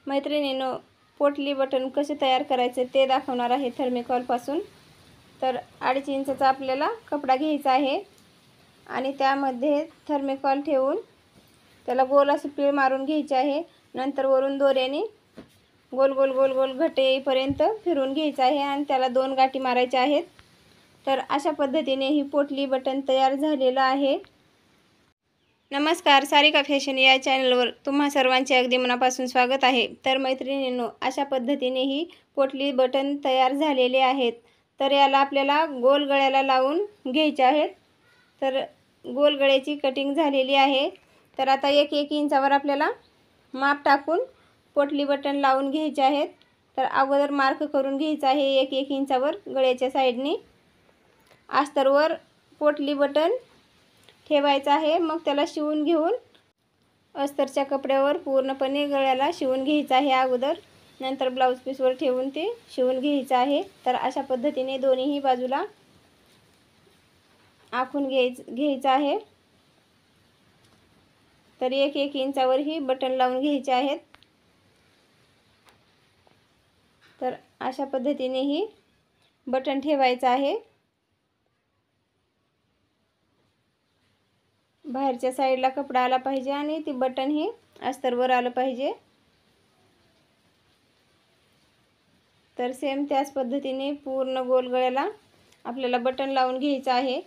मैत्रिणींनो, पोटली बटन कसे तयार करायचे ते दाखवणार आहे थर्मिकॉलपासून। तर 2.5 इंचाचा आपल्याला कपडा घ्यायचा आहे आणि त्यामध्ये थर्मिकॉल ठेवून त्याला गोल अशी पीळ मारून घ्यायची आहे। नंतर वरून दोऱ्याने गोल गोल गोल गोल घटे येईपर्यंत फिरवून घ्यायचं आहे आणि त्याला 2 गाठी मारायच्या आहेत। तर अशा पद्धतीने ही पोटली बटन तयार झालेलं आहे। नमस्कार, सारिका फॅशन या चॅनलवर तुम्हा सर्वांचे अगदी मनापासून स्वागत आहे। तर मैत्रिणींनो, अशा पद्धतीने ही पोटली बटन तयार झालेले आहेत। तर याला आपल्याला गोल गळ्याला लावून घ्यायचे आहेत। तर गोल गळ्याची कटिंग झालेली आहे। तर आता 1-1 इंचावर आपल्याला माप टाकून पोटली बटन लावून घ्यायचे आहेत। तर अगोदर मार्क करून घ्यायचा आहे 1-1 इंचावर गळ्याच्या साईडनी। अस्तरवर पोटली बटन ठेवायचा आहे। मग त्याला शिवून घेऊन अस्तरच्या कपड्यावर पूर्णपणे गळ्याला शिवून घ्यायचं आहे अगोदर, नंतर ब्लाऊज पीसवर ठेवून ते शिवून घ्यायचं आहे। तर अशा पद्धतीने दोन्हीही बाजूला आखून घ्यायचं आहे। तर 1-1 इंचावर ही बटन लावून घ्यायचे आहेत। तर अशा पद्धतीने ही बटन ठेवायचं आहे। बाहेरच्या साईडला कपडा आला पाहिजे आणि ती बटन ही अस्तरवर आलं पाहिजे। तर सेम त्याच पद्धतीने पूर्ण गोल गळ्याला आपल्याला बटन लावून घ्यायचं आहे।